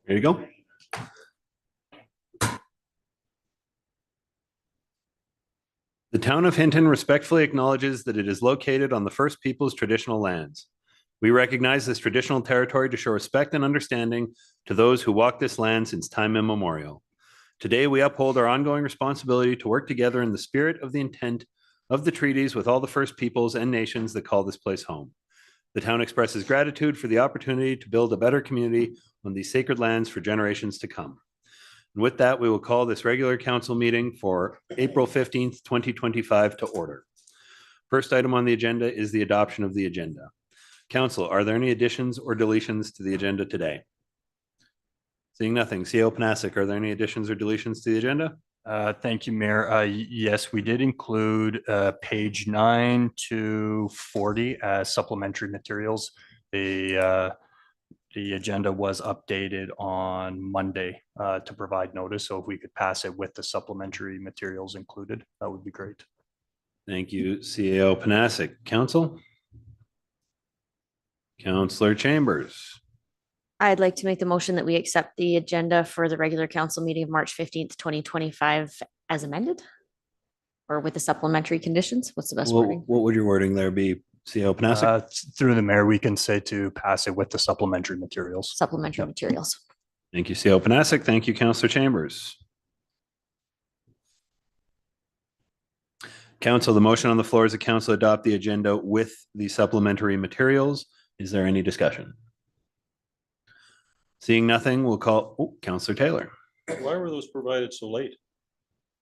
There you go. The town of Hinton respectfully acknowledges that it is located on the First Peoples traditional lands. We recognize this traditional territory to show respect and understanding to those who walk this land since time immemorial. Today, we uphold our ongoing responsibility to work together in the spirit of the intent of the treaties with all the First Peoples and nations that call this place home. The town expresses gratitude for the opportunity to build a better community on these sacred lands for generations to come. And with that, we will call this regular council meeting for April 15th, 2025 to order. First item on the agenda is the adoption of the agenda. Council, are there any additions or deletions to the agenda today? Seeing nothing. CEO Panasic, are there any additions or deletions to the agenda? Thank you, Mayor. Yes, we did include page 9 to 40 as supplementary materials. The agenda was updated on Monday to provide notice. So if we could pass it with the supplementary materials included, that would be great. Thank you, CEO Panasic. Council? Councillor Chambers. I'd like to make the motion that we accept the agenda for the regular council meeting of March 15th, 2025 as amended or with the supplementary conditions. What's the best wording? What would your wording there be, CEO Panasic? Through the mayor, we can say to pass it with the supplementary materials. Supplementary materials. Thank you, CEO Panasic. Thank you, Councillor Chambers. Council, the motion on the floor is that council adopt the agenda with the supplementary materials. Is there any discussion? Seeing nothing, we'll call Councillor Taylor. Why were those provided so late?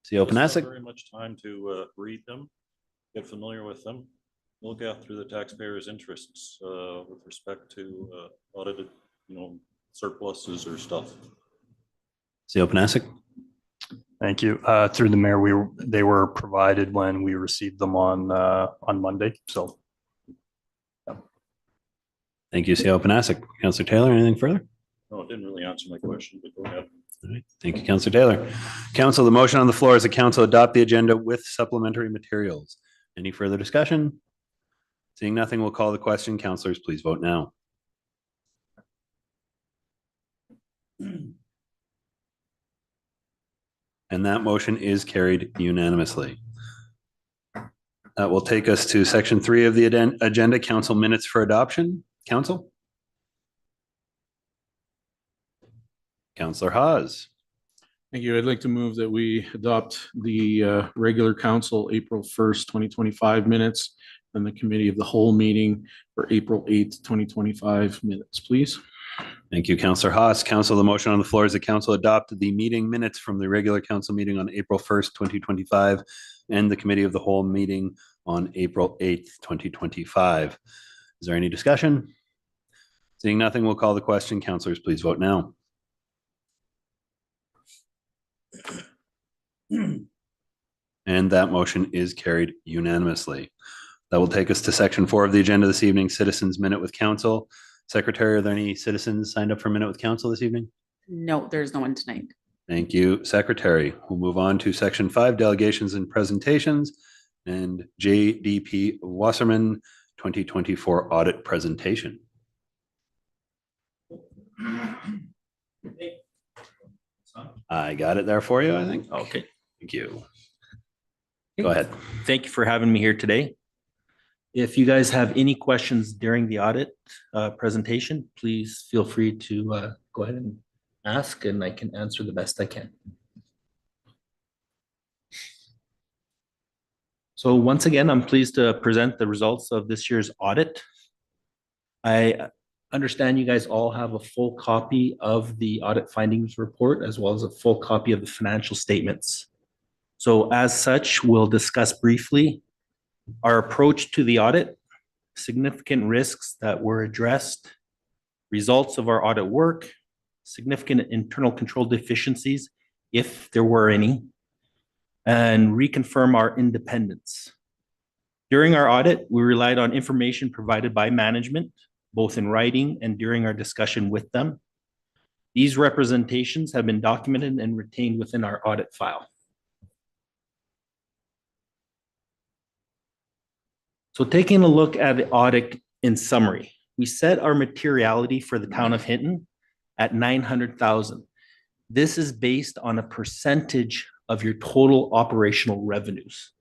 CEO Panasic. Very much time to read them, get familiar with them, look after the taxpayers' interests with respect to audited, surpluses or stuff. CEO Panasic. Thank you. Through the mayor, they were provided when we received them on Monday. So, yeah. Thank you, CEO Panasic. Councillor Taylor, anything further? No, it didn't really answer my question, but go ahead. All right. Thank you, Councillor Taylor. Council, the motion on the floor is that council adopt the agenda with supplementary materials. Any further discussion? Seeing nothing, we'll call the question. Councillors, please vote now. And that motion is carried unanimously. That will take us to section 3 of the agenda, council minutes for adoption. Council? Councillor Hawes. Thank you. I'd like to move that we adopt the regular council April 1st, 2025 minutes and the committee of the whole meeting for April 8th, 2025 minutes, please. Thank you, Councillor Hawes. Council, the motion on the floor is that council adopt the meeting minutes from the regular council meeting on April 1st, 2025 and the committee of the whole meeting on April 8th, 2025. Is there any discussion? Seeing nothing, we'll call the question. Councillors, please vote now. And that motion is carried unanimously. That will take us to section 4 of the agenda this evening, citizens minute with council. Secretary, are there any citizens signed up for minute with council this evening? No, there's no one tonight. Thank you, Secretary. We'll move on to section 5, delegations and presentations, and JDP Wasserman 2024 audit presentation. I got it there for you, I think. Okay. Thank you. Go ahead. Thank you for having me here today. If you guys have any questions during the audit presentation, please feel free to go ahead and ask, and I can answer the best I can. So once again, I'm pleased to present the results of this year's audit. I understand you guys all have a full copy of the audit findings report, as well as a full copy of the financial statements. So as such, we'll discuss briefly our approach to the audit, significant risks that were addressed, results of our audit work, significant internal control deficiencies, if there were any, and reconfirm our independence. During our audit, we relied on information provided by management, both in writing and during our discussion with them. These representations have been documented and retained within our audit file. So taking a look at the audit in summary, we set our materiality for the town of Hinton at 900,000. This is based on a percentage of your total operational revenues.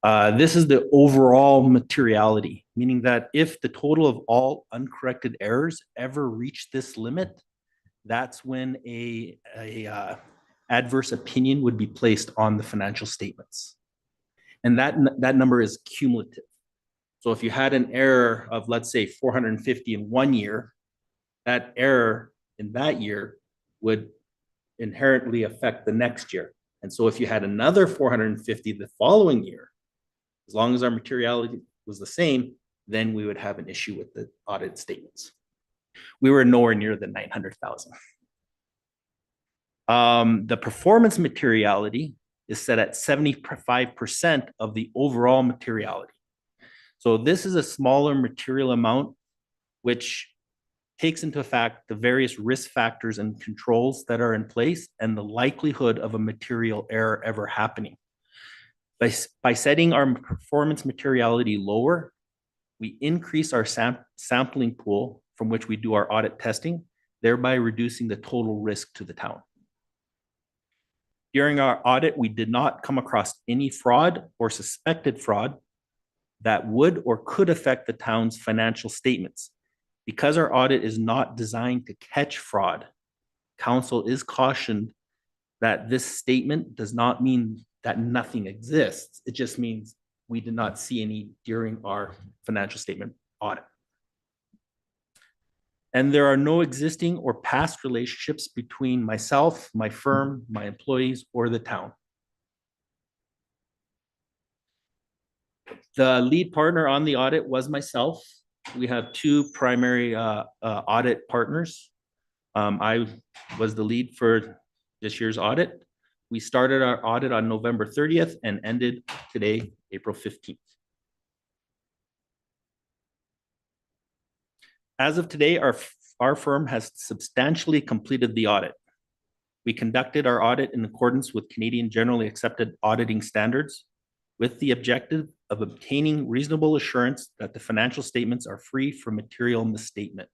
This is the overall materiality, meaning that if the total of all uncorrected errors ever reach this limit, that's when a adverse opinion would be placed on the financial statements. And that number is cumulative. So if you had an error of, let's say, 450 in 1 year, that error in that year would inherently affect the next year. And so if you had another 450 the following year, as long as our materiality was the same, then we would have an issue with the audit statements. We were nowhere near the 900,000. The performance materiality is set at 75% of the overall materiality. So this is a smaller material amount, which takes into fact the various risk factors and controls that are in place and the likelihood of a material error ever happening. By setting our performance materiality lower, we increase our sampling pool from which we do our audit testing, thereby reducing the total risk to the town. During our audit, we did not come across any fraud or suspected fraud that would or could affect the town's financial statements. Because our audit is not designed to catch fraud, council is cautioned that this statement does not mean that nothing exists. It just means we did not see any during our financial statement audit. And there are no existing or past relationships between myself, my firm, my employees, or the town. The lead partner on the audit was myself. We have two primary audit partners. I was the lead for this year's audit. We started our audit on November 30th and ended today, April 15th. As of today, our firm has substantially completed the audit. We conducted our audit in accordance with Canadian generally accepted auditing standards with the objective of obtaining reasonable assurance that the financial statements are free from material misstatement.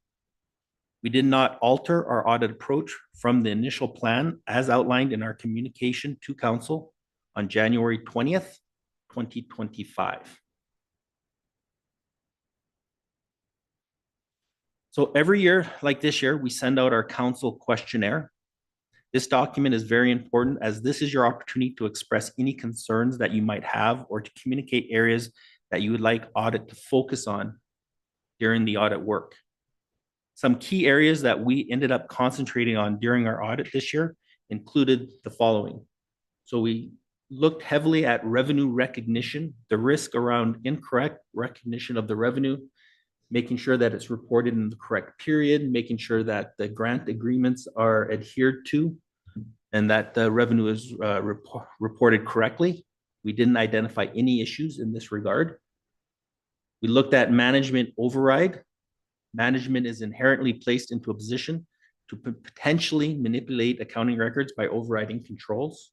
We did not alter our audit approach from the initial plan as outlined in our communication to council on January 20th, 2025. So every year, like this year, we send out our council questionnaire. This document is very important as this is your opportunity to express any concerns that you might have or to communicate areas that you would like audit to focus on during the audit work. Some key areas that we ended up concentrating on during our audit this year included the following. So we looked heavily at revenue recognition, the risk around incorrect recognition of the revenue, making sure that it's reported in the correct period, making sure that the grant agreements are adhered to, and that the revenue is reported correctly. We didn't identify any issues in this regard. We looked at management override. Management is inherently placed into a position to potentially manipulate accounting records by overriding controls.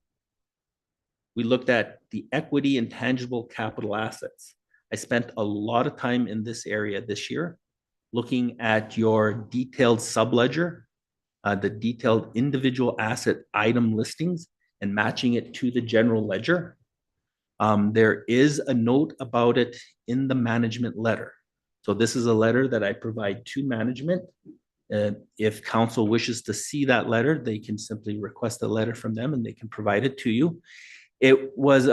We looked at the equity and tangible capital assets. I spent a lot of time in this area this year, looking at your detailed subledger, the detailed individual asset item listings, and matching it to the general ledger. There is a note about it in the management letter. So this is a letter that I provide to management. If council wishes to see that letter, they can simply request a letter from them and they can provide it to you. It was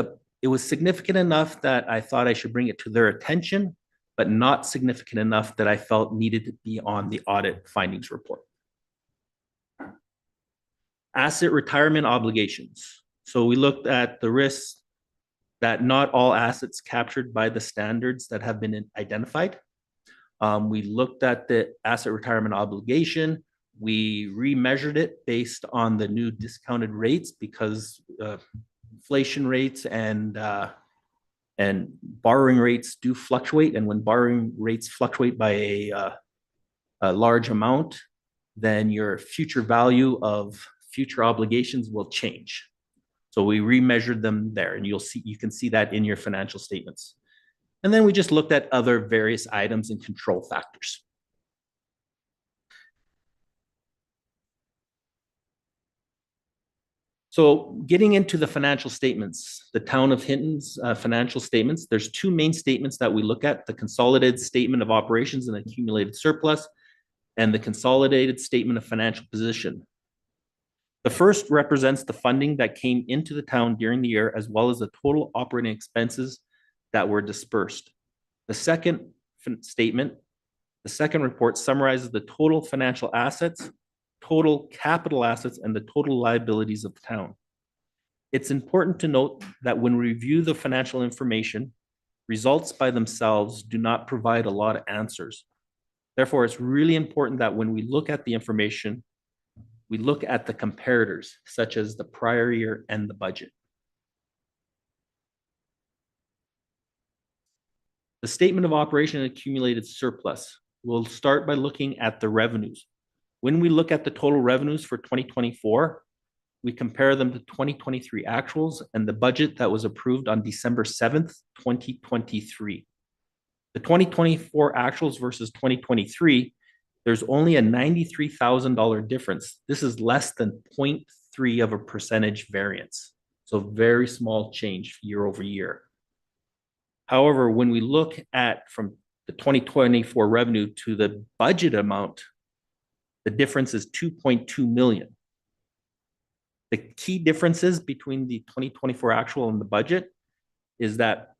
significant enough that I thought I should bring it to their attention, but not significant enough that I felt needed to be on the audit findings report. Asset retirement obligations. So we looked at the risks that not all assets captured by the standards that have been identified. We looked at the asset retirement obligation. We remeasured it based on the new discounted rates because inflation rates and borrowing rates do fluctuate. And when borrowing rates fluctuate by a large amount, then your future value of future obligations will change. So we remeasured them there, and you can see that in your financial statements. And then we just looked at other various items and control factors. So getting into the financial statements, the town of Hinton's financial statements, there's two main statements that we look at: the consolidated statement of operations and accumulated surplus, and the consolidated statement of financial position. The first represents the funding that came into the town during the year, as well as the total operating expenses that were dispersed. The second statement, the second report, summarizes the total financial assets, total capital assets, and the total liabilities of the town. It's important to note that when we review the financial information, results by themselves do not provide a lot of answers. Therefore, it's really important that when we look at the information, we look at the comparators, such as the prior year and the budget. The statement of operation and accumulated surplus. We'll start by looking at the revenues. When we look at the total revenues for 2024, we compare them to 2023 actuals and the budget that was approved on December 7th, 2023. The 2024 actuals versus 2023, there's only a $93,000 difference. This is less than 0.3% variance. So very small change year over year. However, when we look at from the 2024 revenue to the budget amount, the difference is 2.2 million. The key differences between the 2024 actual and the budget is that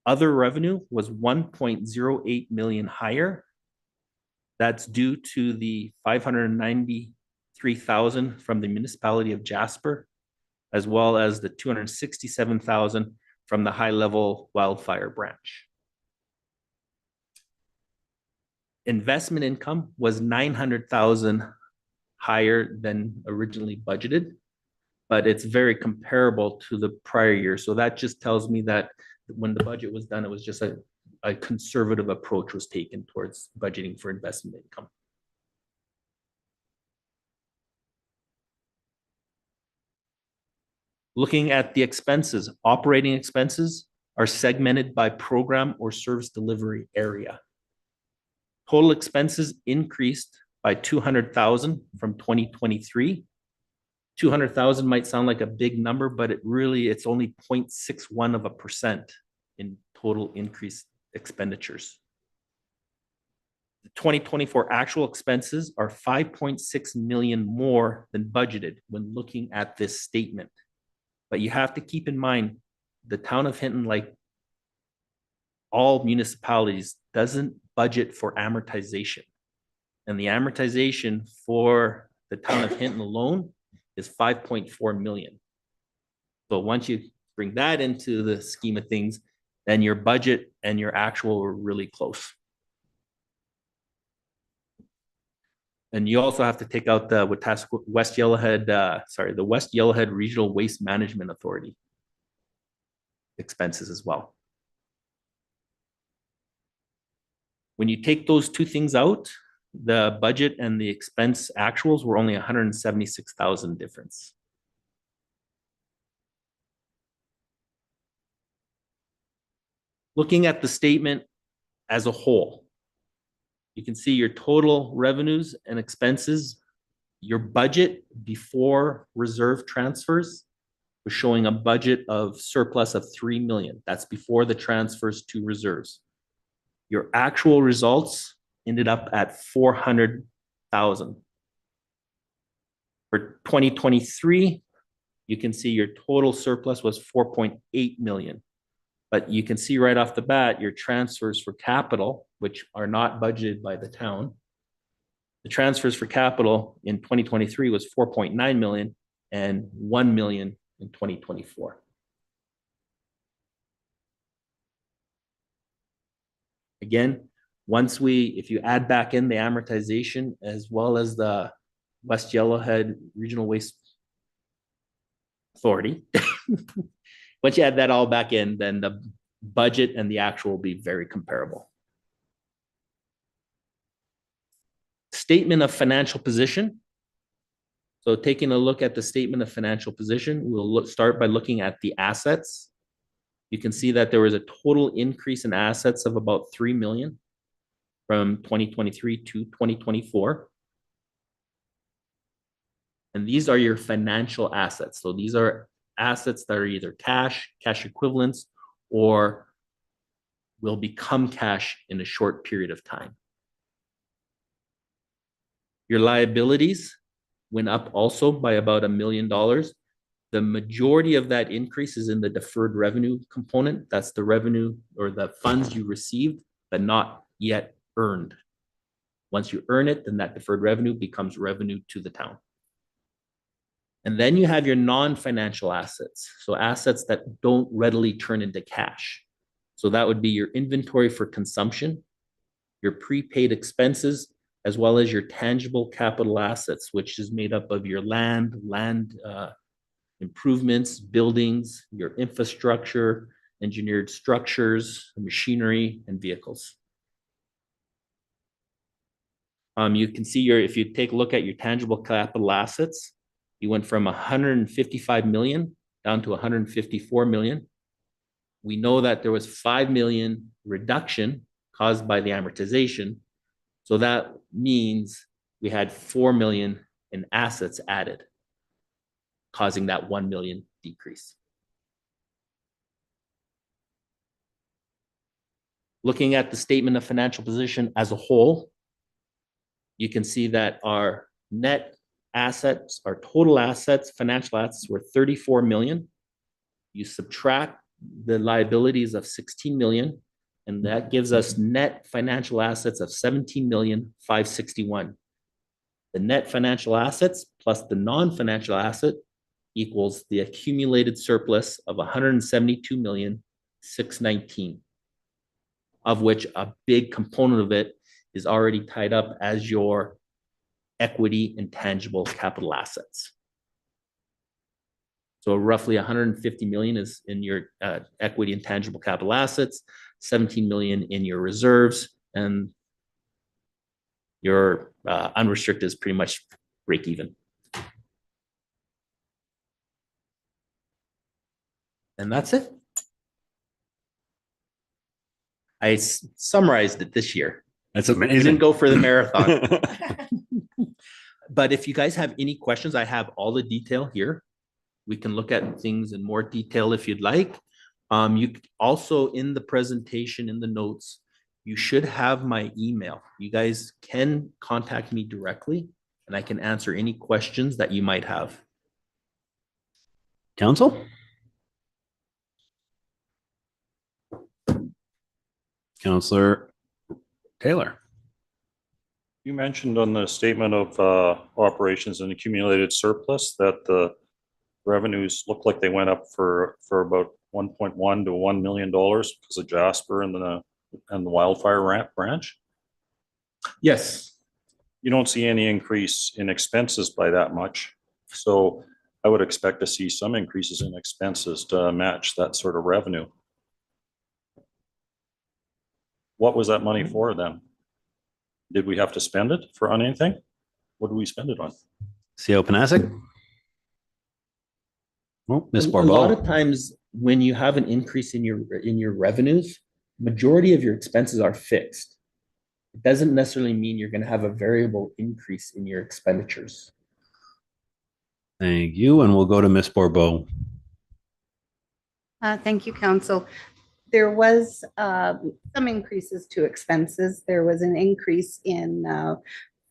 other revenue was 1.08 million higher. That's due to the 593,000 from the municipality of Jasper, as well as the 267,000 from the high-level wildfire branch. Investment income was 900,000 higher than originally budgeted, but it's very comparable to the prior year. So that just tells me that when the budget was done, it was just a conservative approach was taken towards budgeting for investment income. Looking at the expenses, operating expenses are segmented by program or service delivery area. Total expenses increased by 200,000 from 2023. 200,000 might sound like a big number, but it's only 0.61% in total increased expenditures. The 2024 actual expenses are 5.6 million more than budgeted when looking at this statement. But you have to keep in mind, the town of Hinton, like all municipalities, doesn't budget for amortization. And the amortization for the town of Hinton alone is 5.4 million. So once you bring that into the scheme of things, then your budget and your actual are really close. And you also have to take out the West Yellowhead Regional Waste Management Authority expenses as well. When you take those two things out, the budget and the expense actuals were only 176,000 difference. Looking at the statement as a whole, you can see your total revenues and expenses. Your budget before reserve transfers was showing a budget of surplus of 3 million. That's before the transfers to reserves. Your actual results ended up at 400,000. For 2023, you can see your total surplus was 4.8 million. But you can see right off the bat, your transfers for capital, which are not budgeted by the town, the transfers for capital in 2023 was 4.9 million and 1 million in 2024. Again, if you add back in the amortization as well as the West Yellowhead Regional Waste Authority, once you add that all back in, then the budget and the actual will be very comparable. Statement of financial position. So taking a look at the statement of financial position, we'll start by looking at the assets. You can see that there was a total increase in assets of about 3 million from 2023 to 2024. And these are your financial assets. So these are assets that are either cash, cash equivalents, or will become cash in a short period of time. Your liabilities went up also by about $1 million. The majority of that increase is in the deferred revenue component. That's the revenue or the funds you received, but not yet earned. Once you earn it, then that deferred revenue becomes revenue to the town. And then you have your non-financial assets. So assets that don't readily turn into cash. So that would be your inventory for consumption, your prepaid expenses, as well as your tangible capital assets, which is made up of your land improvements, buildings, your infrastructure, engineered structures, machinery, and vehicles. You can see if you take a look at your tangible capital assets, you went from 155 million down to 154 million. We know that there was 5 million reduction caused by the amortization. So that means we had 4 million in assets added, causing that 1 million decrease. Looking at the statement of financial position as a whole, you can see that our net assets, our total assets, financial assets were 34 million. You subtract the liabilities of 16 million, and that gives us net financial assets of 17,561,000. The net financial assets plus the non-financial asset equals the accumulated surplus of 172,619,000, of which a big component of it is already tied up as your equity and tangible capital assets. So roughly 150 million is in your equity and tangible capital assets, 17 million in your reserves, and your unrestricted is pretty much break even. And that's it. I summarized it this year. That's I didn't amazing. go for the marathon. But if you guys have any questions, I have all the detail here. We can look at things in more detail if you'd like. You also, in the presentation, in the notes, you should have my email. You guys can contact me directly and I can answer any questions that you might have. Council? Councillor Taylor. You mentioned on the statement of operations and accumulated surplus that the revenues look like they went up for about 1.1 to $1 million because of Jasper and the wildfire branch. Yes. You don't see any increase in expenses by that much. So I would expect to see some increases in expenses to match that sort of revenue. What was that money for then? Did we have to spend it on anything? What do we spend it on? CO Panasic? Oh, Ms. A lot of Barbeau. times when you have an increase in your revenues, majority of your expenses are fixed. It doesn't necessarily mean you're going to have a variable increase in your expenditures. Thank you. And we'll go to Ms. Barbeau. Thank you, Council. There was some increases to expenses. There was an increase in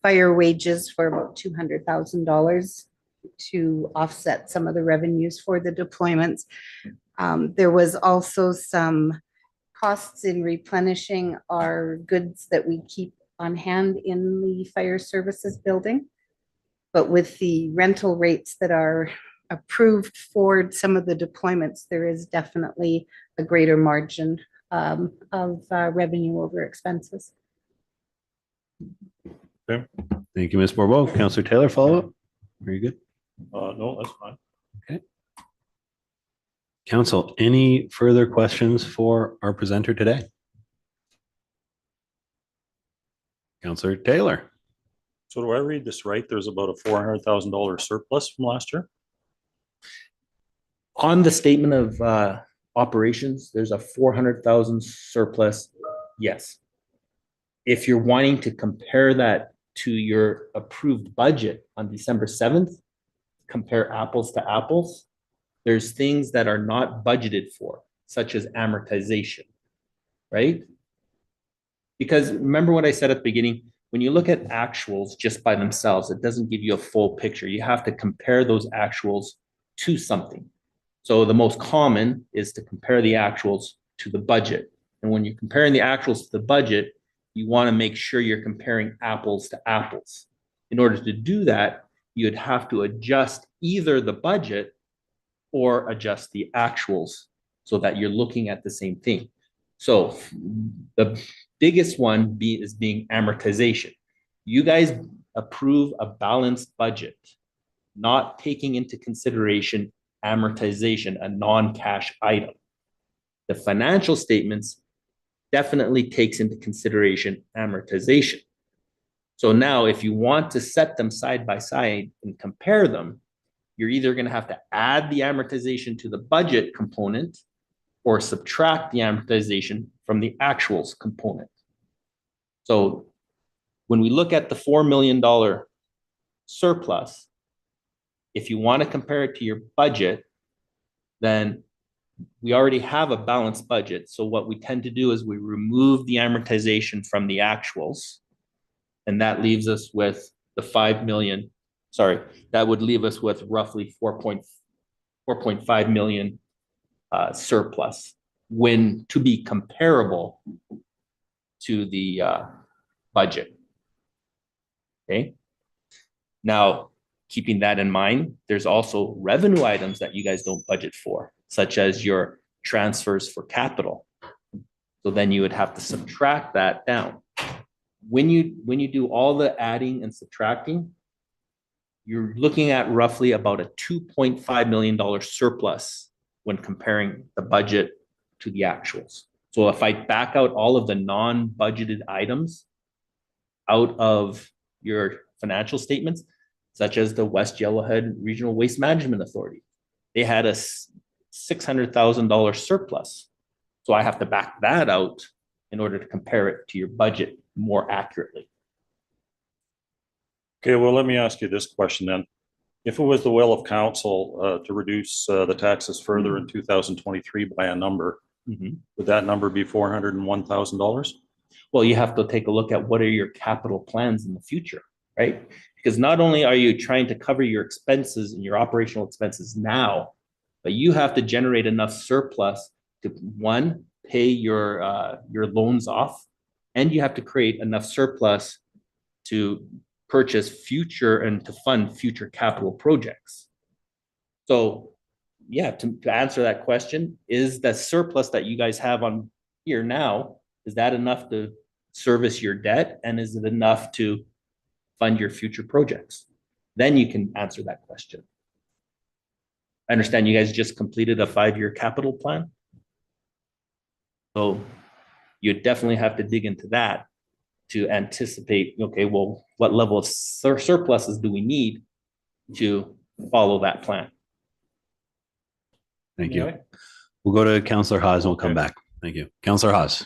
fire wages for about $200,000 to offset some of the revenues for the deployments. There was also some costs in replenishing our goods that we keep on hand in the fire services building. But with the rental rates that are approved for some of the deployments, there is definitely a greater margin of revenue over expenses. Okay. Thank you, Ms. Barbeau. Councillor Taylor, follow up? Very good. No, that's fine. Council, any further questions for our presenter today? Councillor Taylor. So do I read this right? There's about a $400,000 surplus from last year? On the statement of operations, there's a 400,000 surplus. Yes. If you're wanting to compare that to your approved budget on December 7th, compare apples to apples, there's things that are not budgeted for, such as amortization, right? Because remember what I said at the beginning, when you look at actuals just by themselves, it doesn't give you a full picture. You have to compare those actuals to something. So the most common is to compare the actuals to the budget. And when you're comparing the actuals to the budget, you want to make sure you're comparing apples to apples. In order to do that, you'd have to adjust either the budget or adjust the actuals so that you're looking at the same thing. So the biggest one is being amortization. You guys approve a balanced budget, not taking into consideration amortization, a non-cash item. The financial statements definitely takes into consideration amortization. So now if you want to set them side by side and compare them, you're either going to have to add the amortization to the budget component or subtract the amortization from the actuals component. So when we look at the $4 million surplus, if you want to compare it to your budget, then we already have a balanced budget. So what we tend to do is we remove the amortization from the actuals, and that leaves us with the 5 million. Sorry, that would leave us with roughly 4.5 million surplus when to be comparable to the budget. Okay. Now, keeping that in mind, there's also revenue items that you guys don't budget for, such as your transfers for capital. So then you would have to subtract that down. When you do all the adding and subtracting, you're looking at roughly about a $2.5 million surplus when comparing the budget to the actuals. So if I back out all of the non-budgeted items out of your financial statements, such as the West Yellowhead Regional Waste Management Authority, they had a $600,000 surplus. So I have to back that out in order to compare it to your budget more accurately. Okay, well, let me ask you this question then. If it was the will of council to reduce the taxes further in 2023 by a number, would that number be $401,000? Well, you have to take a look at what are your capital plans in the future, right? Because not only are you trying to cover your expenses and your operational expenses now, but you have to generate enough surplus to, one, pay your loans off, and you have to create enough surplus to purchase future and to fund future capital projects. So yeah, to answer that question, is the surplus that you guys have on here now, is that enough to service your debt? And is it enough to fund your future projects? Then you can answer that question. I understand you guys just completed a 5-year capital plan. So you definitely have to dig into that to anticipate, okay, well, what level of surpluses do we need to follow that plan? Thank you. We'll go to Councillor Haas and we'll come back. Thank you. Councillor Haas.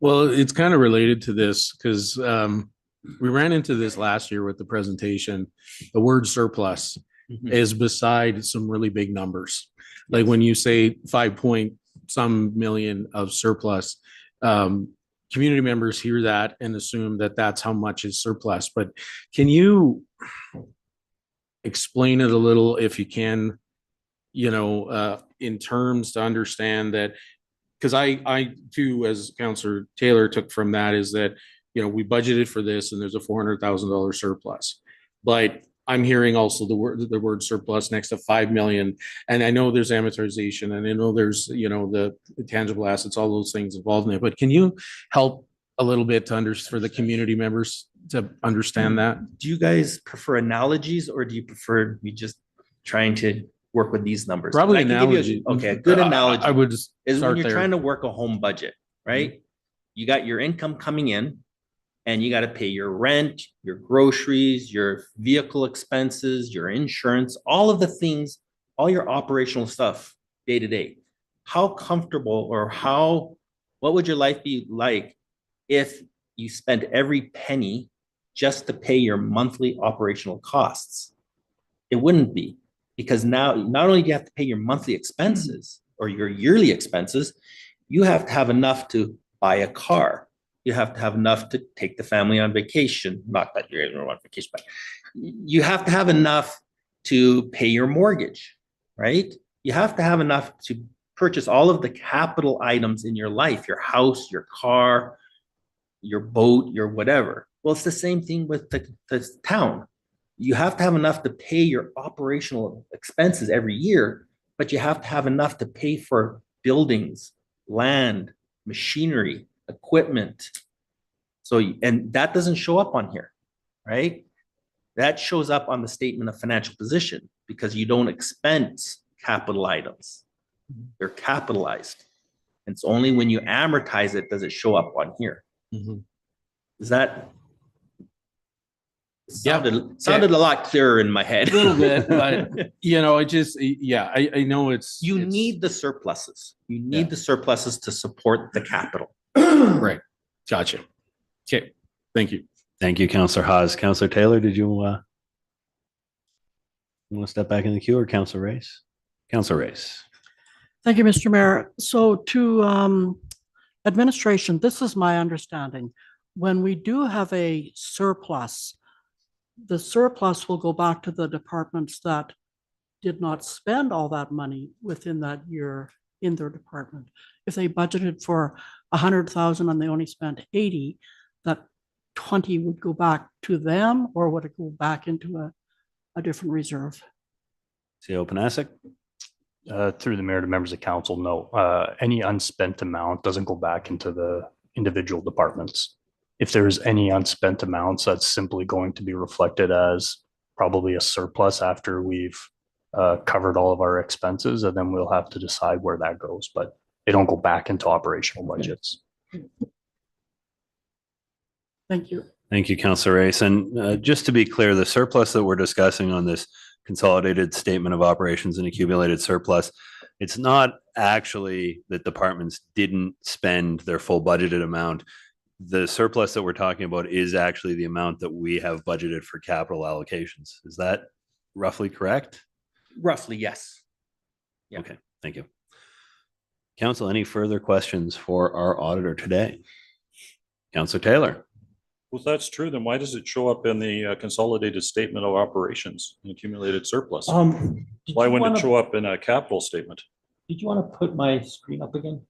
Well, it's kind of related to this because we ran into this last year with the presentation. The word surplus is beside some really big numbers. Like when you say 5-point-some million of surplus, community members hear that and assume that that's how much is surplus. But can you explain it a little if you can, in terms to understand that? Because I too, as Councillor Taylor took from that, is that, we budgeted for this and there's a $400,000 surplus. But I'm hearing also the word surplus next to 5 million. And I know there's amortization and I know there's, the tangible assets, all those things involved in it. But can you help a little bit for the community members to understand that? Do you guys prefer analogies or do you prefer me just trying to work with these numbers? Probably analogy. Okay, a good analogy I would just is when start you're there. trying to work a home budget, right? You got your income coming in and you got to pay your rent, your groceries, your vehicle expenses, your insurance, all of the things, all your operational stuff day to day. How comfortable or what would your life be like if you spent every penny just to pay your monthly operational costs? It wouldn't be. Because now, not only do you have to pay your monthly expenses or your yearly expenses, you have to have enough to buy a car. You have to have enough to take the family on vacation. Not that you're going on vacation, but you have to have enough to pay your mortgage, right? You have to have enough to purchase all of the capital items in your life, your house, your car, your boat, your whatever. Well, it's the same thing with the town. You have to have enough to pay your operational expenses every year, but you have to have enough to pay for buildings, land, machinery, equipment. So, and that doesn't show up on here, right? That shows up on the statement of financial position because you don't expense capital items. They're capitalized. And it's only when you amortize it does it show up on here. Is that? Sounded a lot clearer in my head. A little bit, but it just, yeah, I know it's. You need the surpluses. You need the surpluses to support the capital. Right. Gotcha. Okay. Thank you. Thank you, Councillor Haas. Councillor Taylor, did you want to step back in the queue, or Councillor Race? Councillor Race. Thank you, Mr. Mayor. So to administration, this is my understanding. When we do have a surplus, the surplus will go back to the departments that did not spend all that money within that year in their department. If they budgeted for 100,000 and they only spent 80, that 20 would go back to them, or would it go back into a different reserve? See, Open ASIC. Through the mayor to members of council, no, any unspent amount doesn't go back into the individual departments. If there's any unspent amounts, that's simply going to be reflected as probably a surplus after we've covered all of our expenses, and then we'll have to decide where that goes, but they don't go back into operational budgets. Thank you. Thank you, Councillor Race. And just to be clear, the surplus that we're discussing on this consolidated statement of operations and accumulated surplus, it's not actually that departments didn't spend their full budgeted amount. The surplus that we're talking about is actually the amount that we have budgeted for capital allocations. Is that roughly correct? Roughly, yes. Yeah. Okay, thank you. Council, any further questions for our auditor today? Councillor Taylor. Well, if that's true, then why does it show up in the consolidated statement of operations and accumulated surplus? Why wouldn't it show up in a capital statement? Did you want to put my screen up again?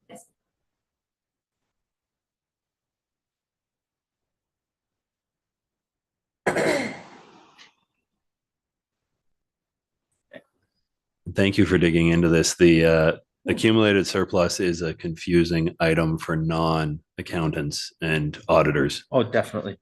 Thank you for digging into this. The accumulated surplus is a confusing item for non-accountants and auditors. Oh, definitely.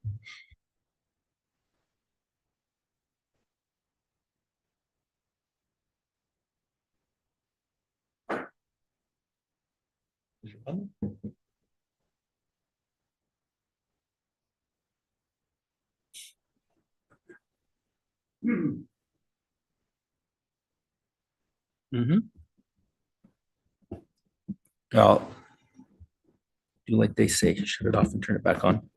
Well, do like they say, shut it off and turn it back on.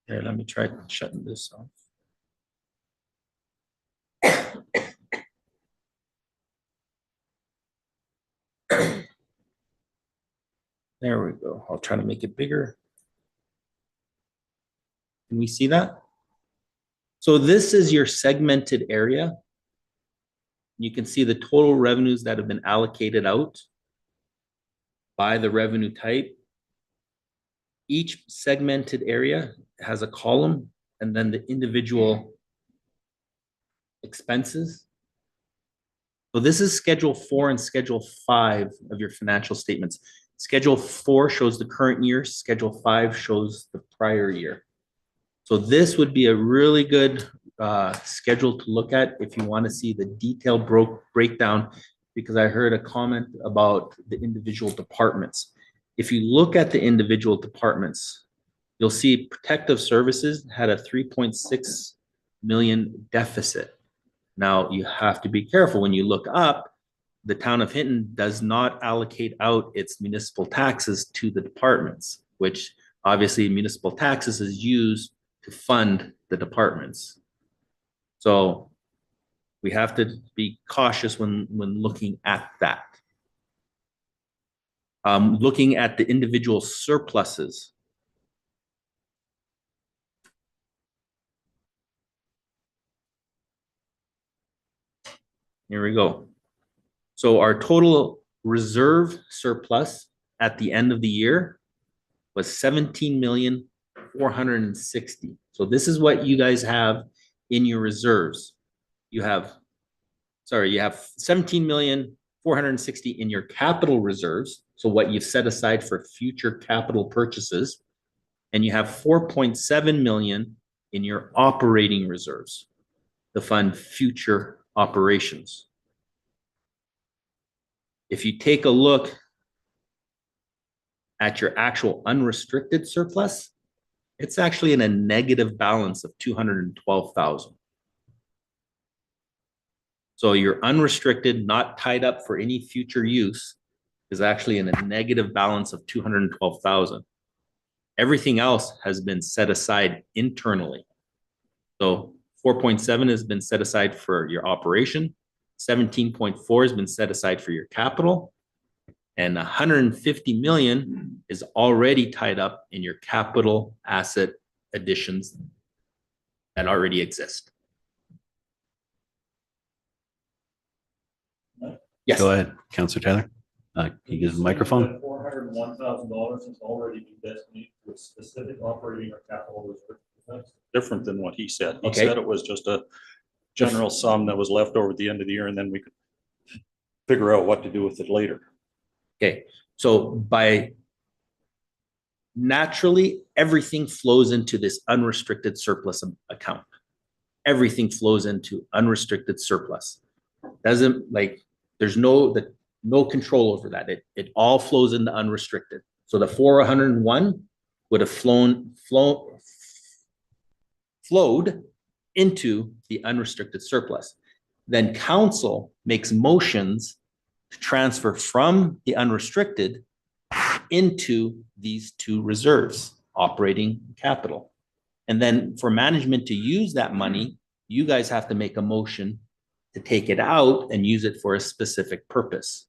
Here, let me try shutting this off. There we go. I'll try to make it bigger. Can we see that? So this is your segmented area. You can see the total revenues that have been allocated out by the revenue type. Each segmented area has a column and then the individual expenses. So this is Schedule 4 and Schedule 5 of your financial statements. Schedule 4 shows the current year, Schedule 5 shows the prior year. So this would be a really good schedule to look at if you want to see the detailed breakdown, because I heard a comment about the individual departments. If you look at the individual departments, you'll see protective services had a 3.6 million deficit. Now, you have to be careful when you look up, the town of Hinton does not allocate out its municipal taxes to the departments, which obviously municipal taxes is used to fund the departments. So we have to be cautious when looking at that. Looking at the individual surpluses. Here we go. So our total reserve surplus at the end of the year was 17,460,000. So this is what you guys have in your reserves. You have 17,460,000 in your capital reserves. So what you've set aside for future capital purchases, and you have 4.7 million in your operating reserves to fund future operations. If you take a look at your actual unrestricted surplus, it's actually in a negative balance of 212,000. So your unrestricted, not tied up for any future use, is actually in a negative balance of 212,000. Everything else has been set aside internally. So 4.7 has been set aside for your operation, 17.4 has been set aside for your capital, and 150 million is already tied up in your capital asset additions that already exist. Yes. Go ahead, Councillor Taylor. Can you use the microphone? $401,000 has already been designated to a specific operating or capital reserve. That's different than what he said. He Okay. said it was just a general sum that was left over at the end of the year, and then we could figure out what to do with it later. Okay, so by naturally, everything flows into this unrestricted surplus account. Everything flows into unrestricted surplus. Doesn't like, there's no control over that. It all flows into unrestricted. So the 401 would have flowed into the unrestricted surplus. Then council makes motions to transfer from the unrestricted into these two reserves, operating capital. And then for management to use that money, you guys have to make a motion to take it out and use it for a specific purpose.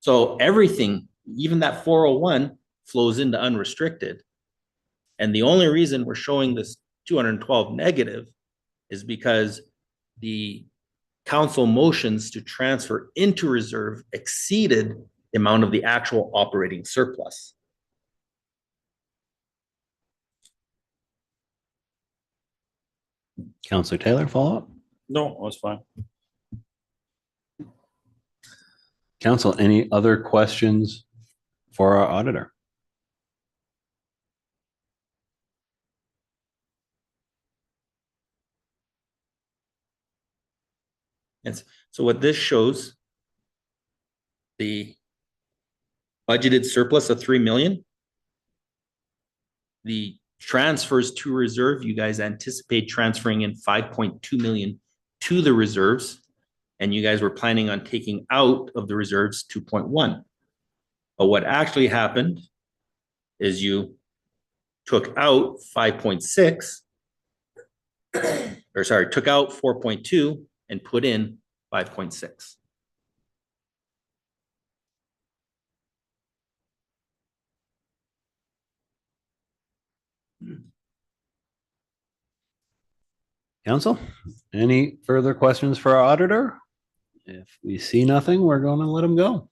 So everything, even that 401 flows into unrestricted. And the only reason we're showing this 212 negative is because the council motions to transfer into reserve exceeded the amount of the actual operating surplus. Councillor Taylor, follow up? No, that's fine. Council, any other questions for our auditor? Yes. So what this shows, the budgeted surplus of 3 million, the transfers to reserve, you guys anticipate transferring in 5.2 million to the reserves, and you guys were planning on taking out of the reserves 2.1. But what actually happened is you took out 5.6, or sorry, took out 4.2 and put in 5.6. Council, any further questions for our auditor? If we see nothing, we're going to let him go.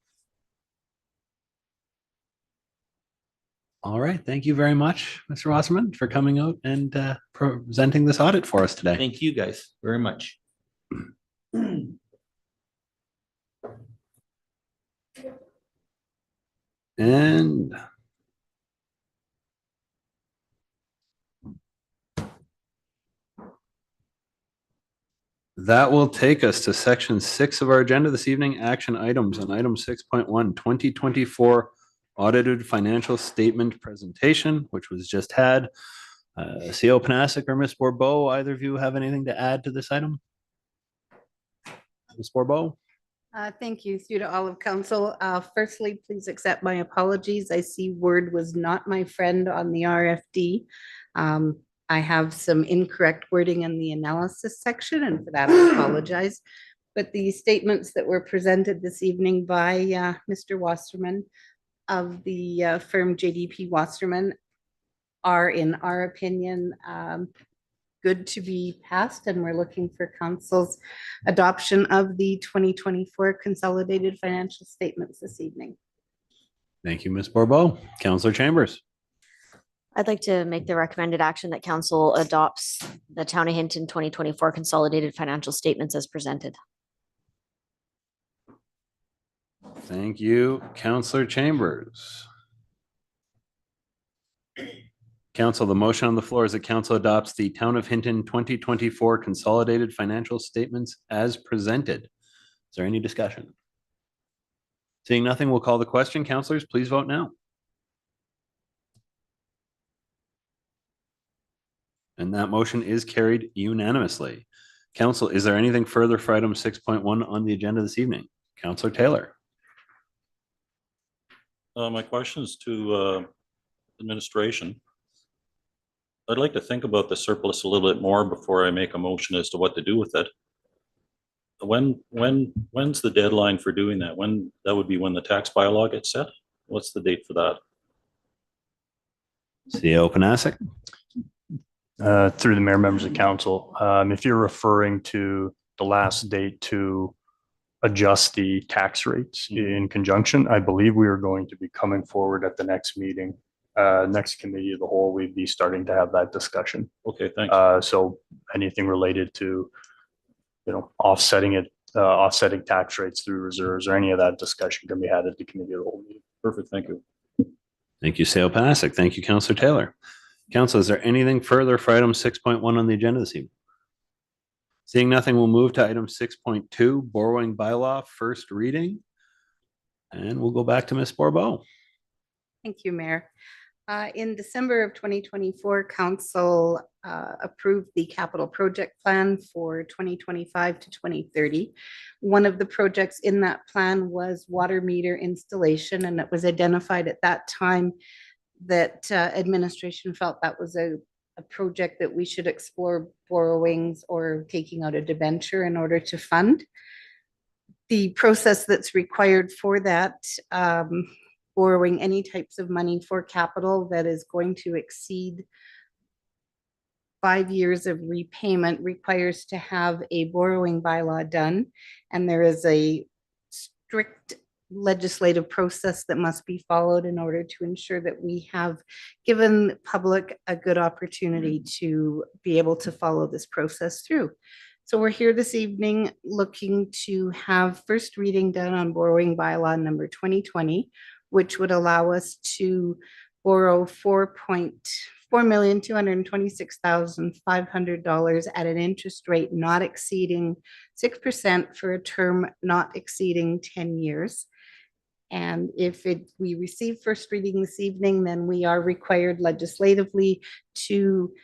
All right. Thank you very much, Mr. Wasserman, for coming out and presenting this audit for us today. Thank you guys very much. And that will take us to section 6 of our agenda this evening, action items, on item 6.1, 2024 audited financial statement presentation, which was just had. CO Panasic or Ms. Borbo, either of you have anything to add to this item? Ms. Borbo? Thank you. Through to all of council. Firstly, please accept my apologies. I see Word was not my friend on the RFD. I have some incorrect wording in the analysis section, and for that I apologize. But the statements that were presented this evening by Mr. Wasserman of the firm JDP Wasserman are, in our opinion, good to be passed, and we're looking for council's adoption of the 2024 consolidated financial statements this evening. Thank you, Ms. Borbo. Counselor Chambers? I'd like to make the recommended action that council adopts the Town of Hinton 2024 consolidated financial statements as presented. Thank you, Counselor Chambers. Council, the motion on the floor is that council adopts the Town of Hinton 2024 consolidated financial statements as presented. Is there any discussion? Seeing nothing, we'll call the question. Councilors, please vote now. And that motion is carried unanimously. Council, is there anything further for item 6.1 on the agenda this evening? Counselor Taylor? My question is to administration. I'd like to think about the surplus a little bit more before I make a motion as to what to do with it. When's the deadline for doing that? That would be when the tax bylaw gets set? What's the date for that? CO Panasic? Through the mayor, members of council, if you're referring to the last date to adjust the tax rates in conjunction, I believe we are going to be coming forward at the next meeting, next committee of the whole, we'd be starting to have that discussion. Okay, thanks. So anything related to, offsetting tax rates through reserves or any of that discussion can be had at the committee of the whole meeting. Perfect, thank you. Thank you, CO Panasic. Thank you, Counselor Taylor. Council, is there anything further for item 6.1 on the agenda this evening? Seeing nothing, we'll move to item 6.2, borrowing bylaw, first reading. And we'll go back to Ms. Borbo. Thank you, Mayor. In December of 2024, council approved the capital project plan for 2025 to 2030. One of the projects in that plan was water meter installation, and it was identified at that time that administration felt that was a project that we should explore borrowings or taking out a debenture in order to fund. The process that's required for that, borrowing any types of money for capital that is going to exceed 5 years of repayment, requires to have a borrowing bylaw done. And there is a strict legislative process that must be followed in order to ensure that we have given the public a good opportunity to be able to follow this process through. So we're here this evening looking to have first reading done on borrowing bylaw number 2020, which would allow us to borrow $4,226,500 at an interest rate not exceeding 6% for a term not exceeding 10 years. And if we receive first reading this evening, then we are required legislatively to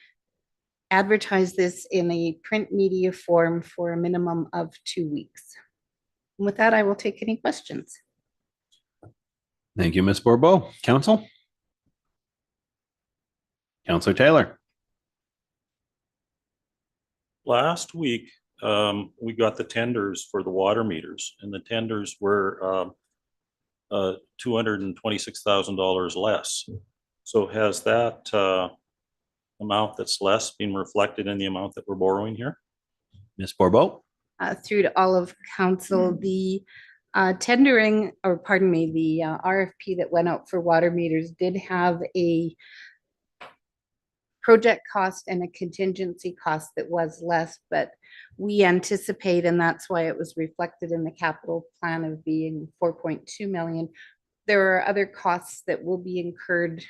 advertise this in a print media form for a minimum of 2 weeks. And with that, I will take any questions. Thank you, Ms. Borbo. Council? Counselor Taylor? Last week, we got the tenders for the water meters, and the tenders were $226,000 less. So has that amount that's less been reflected in the amount that we're borrowing here? Ms. Borbo? Through to all of council, the tendering, or pardon me, the RFP that went out for water meters did have a project cost and a contingency cost that was less, but we anticipate, and that's why it was reflected in the capital plan of being 4.2 million. There are other costs that will be incurred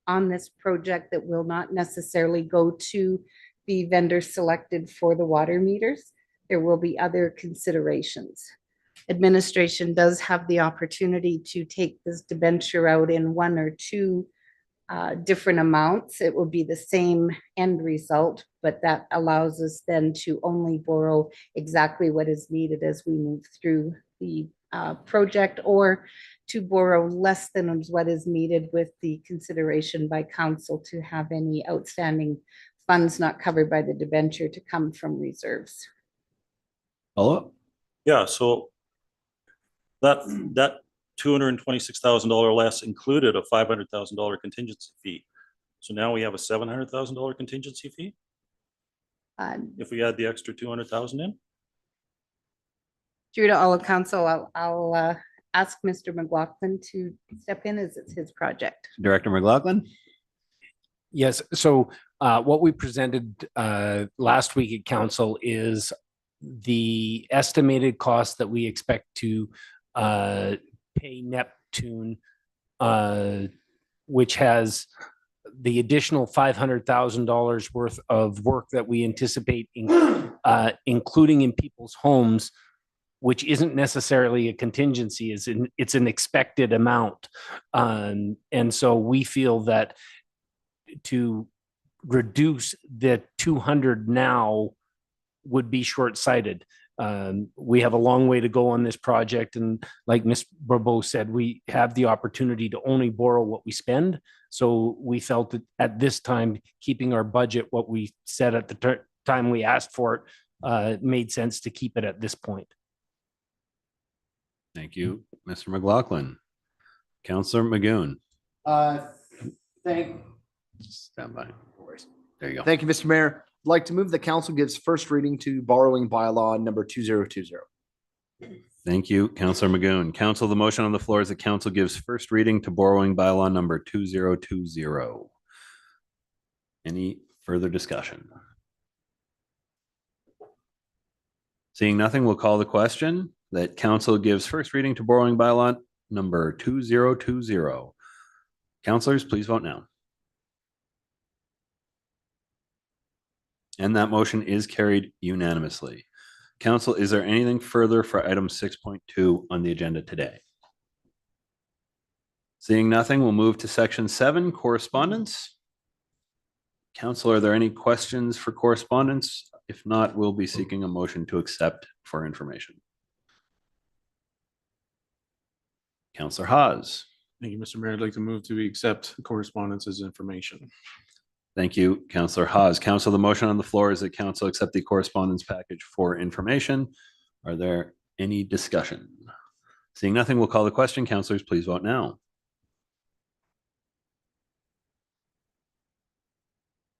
on this project that will not necessarily go to the vendor selected for the water meters. There will be other considerations. Administration does have the opportunity to take this debenture out in 1 or 2 different amounts. It will be the same end result, but that allows us then to only borrow exactly what is needed as we move through the project, or to borrow less than what is needed with the consideration by council to have any outstanding funds not covered by the debenture to come from reserves. Follow-up? Yeah, so that $226,000 less included a $500,000 contingency fee. So now we have a $700,000 contingency fee if we add the extra 200,000 in? Due to all of council, I'll ask Mr. McLaughlin to step in as it's his project. Director McLaughlin? Yes, so what we presented last week at council is the estimated cost that we expect to pay Neptune, which has the additional $500,000 worth of work that we anticipate including in people's homes, which isn't necessarily a contingency, it's an expected amount. And so we feel that to reduce the 200 now would be short-sighted. We have a long way to go on this project. And like Ms. Barbeau said, we have the opportunity to only borrow what we spend. So we felt that at this time, keeping our budget, what we said at the time we asked for it, made sense to keep it at this point. Thank you, Mr. McLaughlin. Councillor Magoon. Stand by. There you go. Thank you, Mr. Mayor. I'd like to move the council gives first reading to borrowing bylaw number 2020. Thank you, Councillor Magoon. Council, the motion on the floor is that council gives first reading to borrowing bylaw number 2020. Any further discussion? Seeing nothing, we'll call the question that council gives first reading to borrowing bylaw number 2020. Councilors, please vote now. And that motion is carried unanimously. Council, is there anything further for item 6.2 on the agenda today? Seeing nothing, we'll move to section 7, correspondence. Council, are there any questions for correspondence? If not, we'll be seeking a motion to accept for information. Councillor Haas. Thank you, Mr. Mayor. I'd like to move to accept correspondence as information. Thank you, Councillor Haas. Council, the motion on the floor is that council accept the correspondence package for information. Are there any discussion? Seeing nothing, we'll call the question. Councilors, please vote now.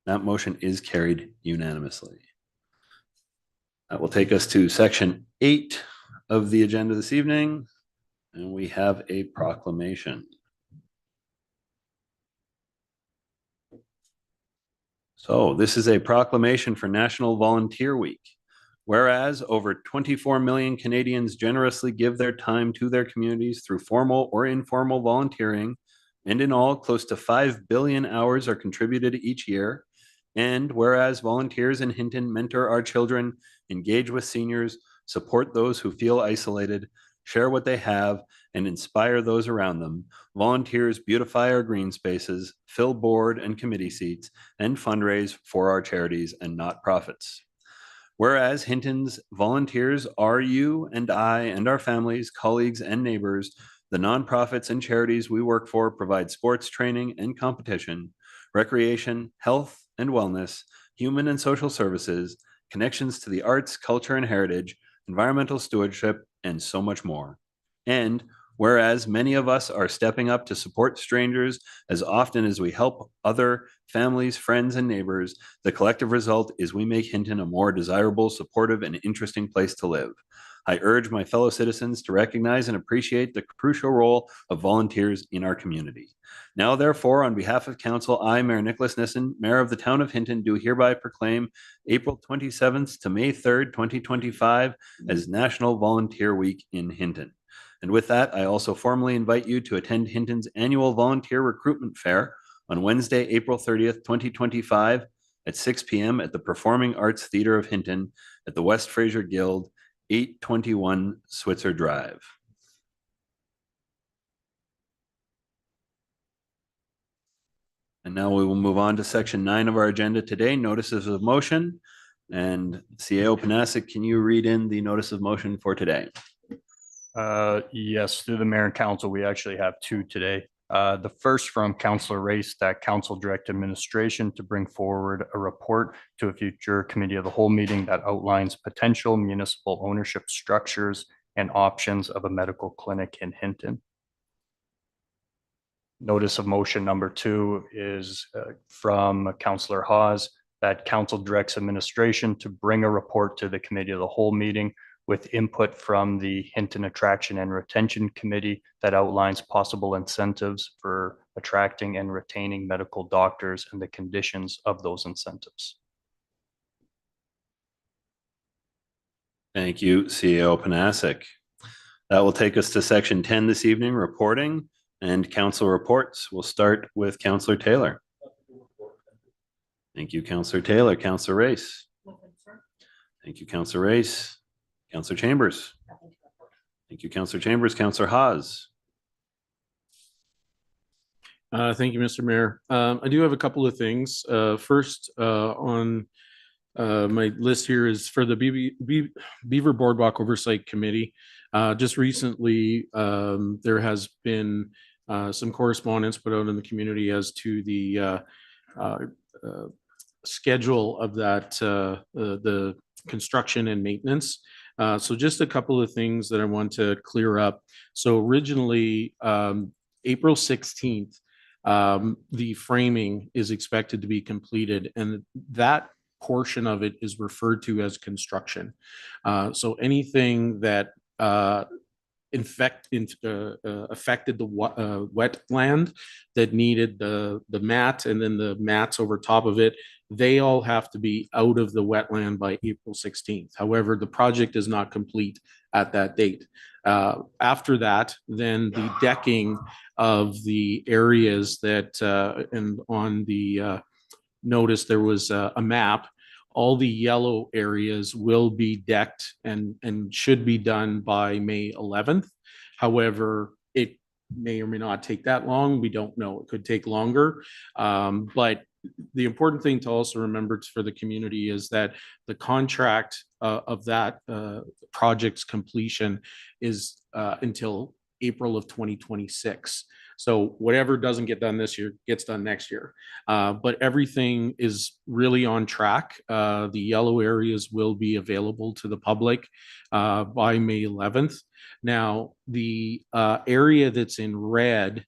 That motion is carried unanimously. That will take us to section 8 of the agenda this evening, and we have a proclamation. So this is a proclamation for National Volunteer Week. Whereas over 24 million Canadians generously give their time to their communities through formal or informal volunteering, and in all, close to 5 billion hours are contributed each year. And whereas volunteers in Hinton mentor our children, engage with seniors, support those who feel isolated, share what they have, and inspire those around them, volunteers beautify our green spaces, fill board and committee seats, and fundraise for our charities and not-profits. Whereas Hinton's volunteers are you and I and our families, colleagues, and neighbors, the nonprofits and charities we work for provide sports training and competition, recreation, health and wellness, human and social services, connections to the arts, culture, and heritage, environmental stewardship, and so much more. And whereas many of us are stepping up to support strangers as often as we help other families, friends, and neighbors, the collective result is we make Hinton a more desirable, supportive, and interesting place to live. I urge my fellow citizens to recognize and appreciate the crucial role of volunteers in our community. Now, therefore, on behalf of Council, I, Mayor Nicholas Nissen, Mayor of the Town of Hinton, do hereby proclaim April 27th to May 3rd, 2025 as National Volunteer Week in Hinton. And with that, I also formally invite you to attend Hinton's annual volunteer recruitment fair on Wednesday, April 30th, 2025 at 6 p.m. at the Performing Arts Theatre of Hinton at the West Fraser Guild, 821 Switzer Drive. And now we will move on to section 9 of our agenda today, notices of motion. And CAO Panasic, can you read in the notice of motion for today? Yes, through the mayor and council, we actually have two today. The first from Councillor Race, that council direct administration to bring forward a report to a future committee of the whole meeting that outlines potential municipal ownership structures and options of a medical clinic in Hinton. Notice of motion number 2 is from Councillor Hawes, that council directs administration to bring a report to the committee of the whole meeting with input from the Hinton Attraction and Retention Committee that outlines possible incentives for attracting and retaining medical doctors and the conditions of those incentives. Thank you, CEO Panasic. That will take us to section 10 this evening, reporting and council reports. We'll start with Councillor Taylor. Thank you, Councillor Taylor. Councillor Race. Thank you, Councillor Race. Councillor Chambers. Thank you, Councillor Chambers. Councillor Hawes. Thank you, Mr. Mayor. I do have a couple of things. First, on my list here is for the Beaver Boardwalk Oversight Committee. Just recently, there has been some correspondence put out in the community as to the schedule of that, the construction and maintenance. So just a couple of things that I want to clear up. So originally, April 16th, the framing is expected to be completed, and that portion of it is referred to as construction. So anything that affected the wetland that needed the mat and then the mats over top of it, they all have to be out of the wetland by April 16th. However, the project is not complete at that date. After that, then the decking of the areas that, and on the notice, there was a map. All the yellow areas will be decked and should be done by May 11th. However, it may or may not take that long. We don't know. It could take longer. But the important thing to also remember for the community is that the contract of that project's completion is until April of 2026. So whatever doesn't get done this year gets done next year. But everything is really on track. The yellow areas will be available to the public by May 11th. Now, the area that's in red,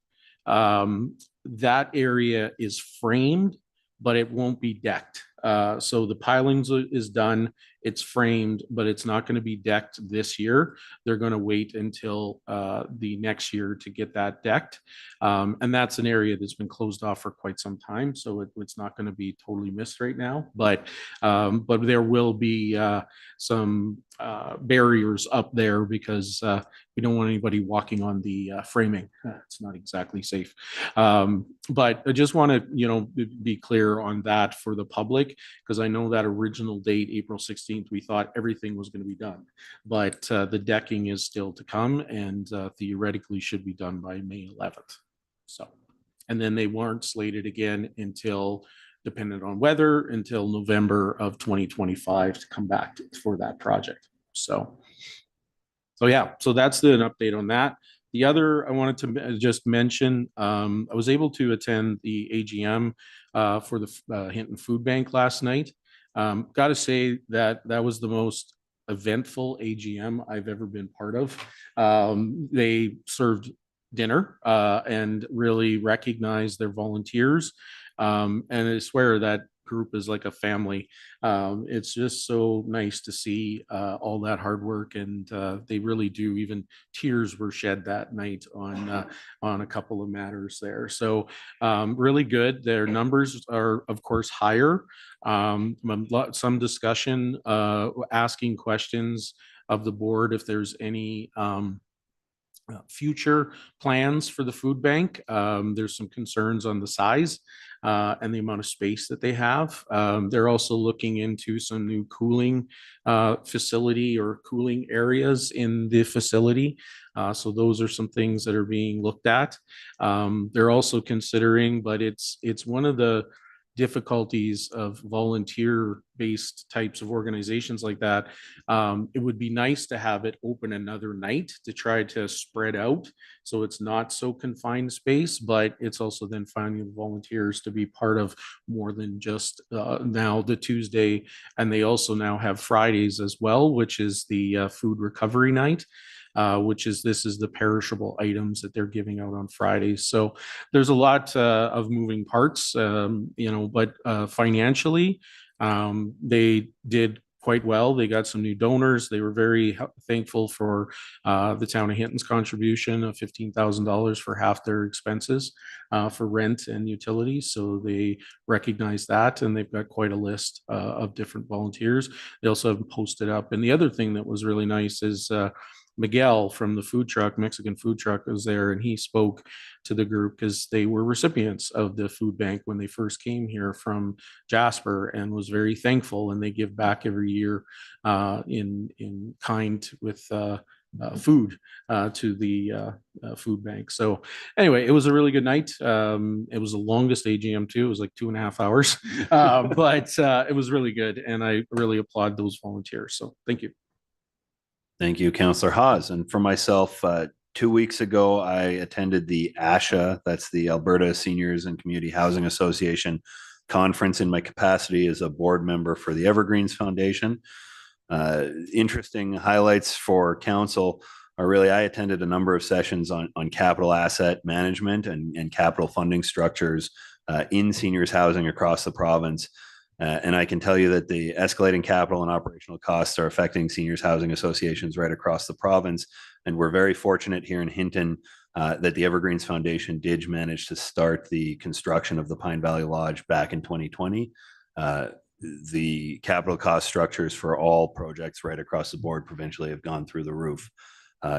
that area is framed, but it won't be decked. So the pilings is done, it's framed, but it's not going to be decked this year. They're going to wait until the next year to get that decked. And that's an area that's been closed off for quite some time. So it's not going to be totally missed right now, but there will be some barriers up there because we don't want anybody walking on the framing. It's not exactly safe. But I just want to, be clear on that for the public, because I know that original date, April 16th, we thought everything was going to be done, but the decking is still to come and theoretically should be done by May 11th. So, and then they weren't slated again until, dependent on weather, until November of 2025 to come back for that project. So yeah, so that's an update on that. The other I wanted to just mention, I was able to attend the AGM for the Hinton Food Bank last night. Got to say that was the most eventful AGM I've ever been part of. They served dinner and really recognized their volunteers. And I swear that group is like a family. It's just so nice to see all that hard work, and they really do. Even tears were shed that night on a couple of matters there. So really good. Their numbers are of course higher. Some discussion, asking questions of the board if there's any future plans for the food bank. There's some concerns on the size and the amount of space that they have. They're also looking into some new cooling facility or cooling areas in the facility. So those are some things that are being looked at. They're also considering, but it's one of the difficulties of volunteer-based types of organizations like that. It would be nice to have it open another night to try to spread out so it's not so confined space, but it's also then finding volunteers to be part of more than just now the Tuesday. And they also now have Fridays as well, which is the food recovery night. This is the perishable items that they're giving out on Fridays. So there's a lot of moving parts, but financially, they did quite well. They got some new donors. They were very thankful for the town of Hinton's contribution of $15,000 for half their expenses for rent and utilities. So they recognize that, and they've got quite a list of different volunteers. They also have posted up. And the other thing that was really nice is Miguel from the Mexican food truck was there, and he spoke to the group because they were recipients of the food bank when they first came here from Jasper, and was very thankful. And they give back every year in kind with food to the food bank. So anyway, it was a really good night. It was the longest AGM too. It was like 2.5 hours, but it was really good. And I really applaud those volunteers. So thank you. Thank you, Councillor Hawes. And for myself, 2 weeks ago, I attended the ASHA, that's the Alberta Seniors and Community Housing Association conference in my capacity as a board member for the Evergreens Foundation. Interesting highlights for council are really, I attended a number of sessions on capital asset management and capital funding structures in seniors housing across the province. And I can tell you that the escalating capital and operational costs are affecting seniors housing associations right across the province. And we're very fortunate here in Hinton that the Evergreens Foundation did manage to start the construction of the Pine Valley Lodge back in 2020. The capital cost structures for all projects right across the board provincially have gone through the roof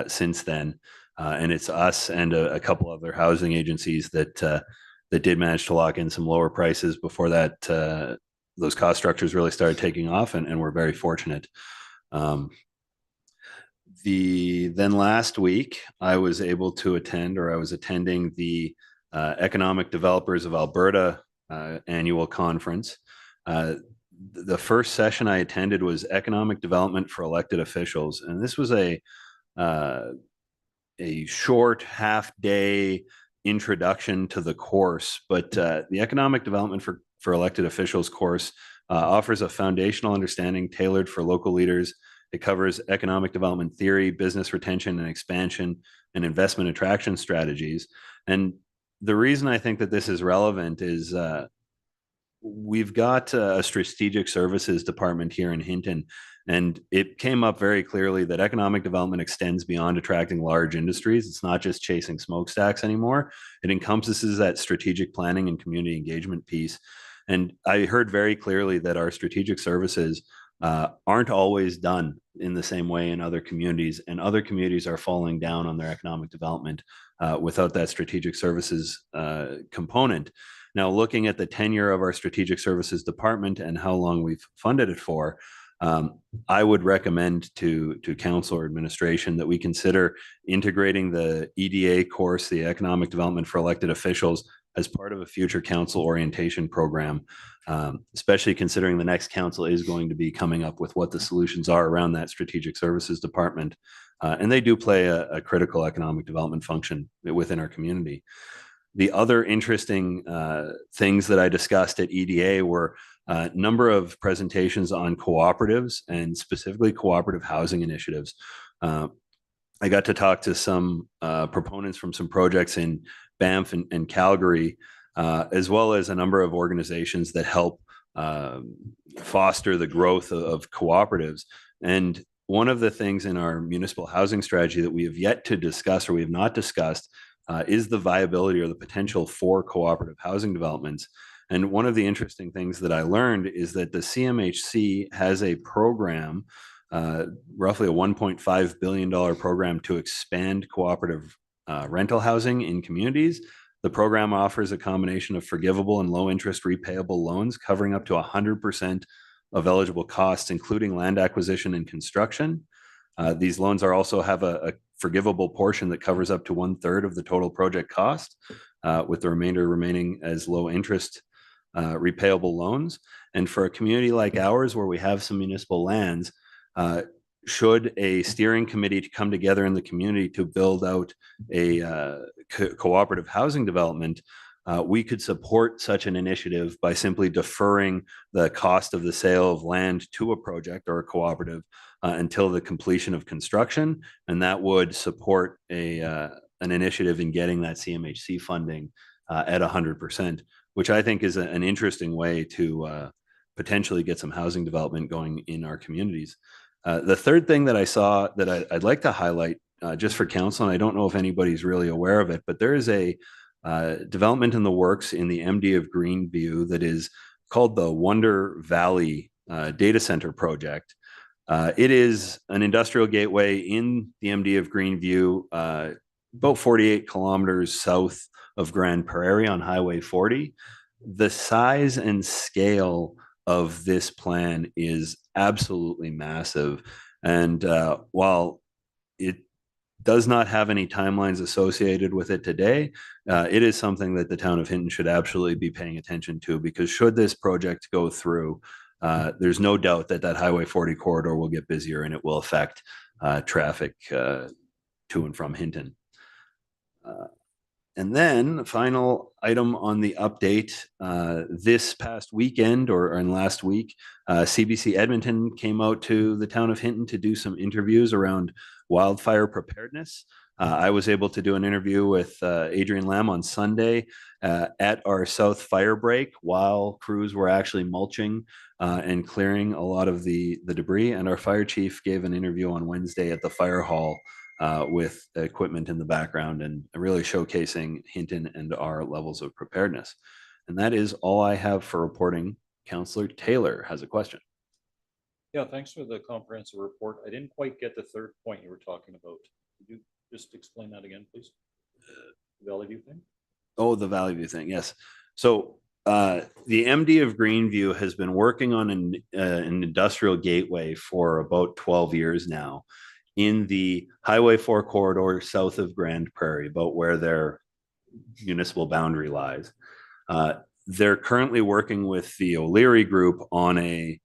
since then. And it's us and a couple other housing agencies that did manage to lock in some lower prices before that those cost structures really started taking off, and we're very fortunate. Then last week, I was able to attend, or I was attending the Economic Developers of Alberta annual conference. The first session I attended was Economic Development for Elected Officials, and this was a short half-day introduction to the course, but the Economic Development for Elected Officials course offers a foundational understanding tailored for local leaders. It covers economic development theory, business retention and expansion, and investment attraction strategies. And the reason I think that this is relevant is we've got a strategic services department here in Hinton, and it came up very clearly that economic development extends beyond attracting large industries. It's not just chasing smokestacks anymore. It encompasses that strategic planning and community engagement piece. And I heard very clearly that our strategic services aren't always done in the same way in other communities, and other communities are falling down on their economic development without that strategic services component. Now, looking at the tenure of our strategic services department and how long we've funded it for, I would recommend to council or administration that we consider integrating the EDA course, the Economic Development for Elected Officials, as part of a future council orientation program, especially considering the next council is going to be coming up with what the solutions are around that strategic services department. And they do play a critical economic development function within our community. The other interesting things that I discussed at EDA were a number of presentations on cooperatives and specifically cooperative housing initiatives. I got to talk to some proponents from some projects in Banff and Calgary, as well as a number of organizations that help foster the growth of cooperatives. And one of the things in our municipal housing strategy that we have yet to discuss, or we have not discussed, is the viability or the potential for cooperative housing developments. And one of the interesting things that I learned is that the CMHC has a program roughly a $1.5 billion program to expand cooperative rental housing in communities. The program offers a combination of forgivable and low interest repayable loans covering up to 100% of eligible costs, including land acquisition and construction. These loans also have a forgivable portion that covers up to 1/3 of the total project cost, with the remainder remaining as low interest repayable loans. And for a community like ours, where we have some municipal lands, should a steering committee come together in the community to build out a cooperative housing development, we could support such an initiative by simply deferring the cost of the sale of land to a project or a cooperative until the completion of construction. And that would support an initiative in getting that CMHC funding at 100%, which I think is an interesting way to potentially get some housing development going in our communities. The third thing that I saw that I'd like to highlight just for council, and I don't know if anybody's really aware of it, but there is a development in the works in the MD of Greenview that is called the Wonder Valley Data Center Project. It is an industrial gateway in the MD of Greenview, about 48 kilometers south of Grand Prairie on Highway 40. The size and scale of this plan is absolutely massive. And while it does not have any timelines associated with it today, it is something that the town of Hinton should absolutely be paying attention to, because should this project go through, there's no doubt that that Highway 40 corridor will get busier and it will affect traffic to and from Hinton. And then the final item on the update, this past weekend or in last week, CBC Edmonton came out to the town of Hinton to do some interviews around wildfire preparedness. I was able to do an interview with Adrian Lamb on Sunday at our South Fire Break while crews were actually mulching and clearing a lot of the debris. And our fire chief gave an interview on Wednesday at the fire hall with equipment in the background and really showcasing Hinton and our levels of preparedness. And that is all I have for reporting. Councillor Taylor has a question. Yeah, thanks for the comprehensive report. I didn't quite get the third point you were talking about. Could you just explain that again, please? The Valley View thing? Oh, the Valley View thing, yes. So the MD of Greenview has been working on an industrial gateway for about 12 years now in the Highway 4 corridor south of Grand Prairie, about where their municipal boundary lies. They're currently working with the O'Leary Group on a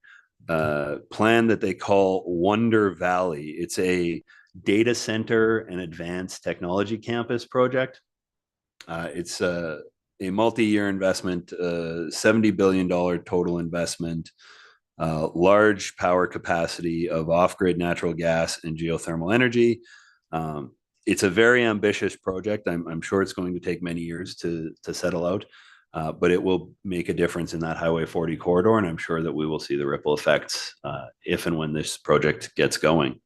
plan that they call Wonder Valley. It's a data center and advanced technology campus project. It's a multi-year investment, $70 billion total investment, large power capacity of off-grid natural gas and geothermal energy. It's a very ambitious project. I'm sure it's going to take many years to settle out, but it will make a difference in that Highway 40 corridor, and I'm sure that we will see the ripple effects if and when this project gets going.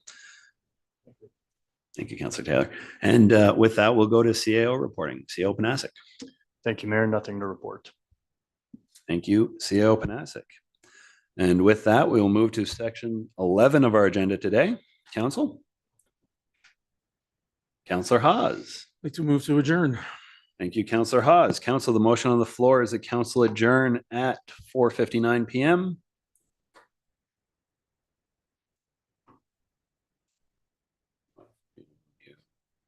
Thank you, Councillor Taylor. And with that, we'll go to CAO reporting. CAO Panasic. Thank you, Mayor. Nothing to report. Thank you, CAO Panasic. And with that, we will move to section 11 of our agenda today. Council. Councillor Haas. I'd like to move to adjourn. Thank you, Councillor Haas. Council, the motion on the floor is that council adjourn at 4:59 p.m.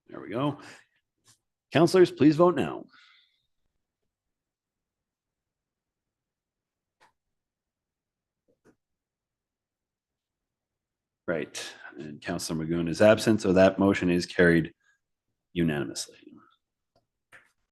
There we go. Councillors, please vote now. Right, and Councillor Magoon is absent, so that motion is carried unanimously.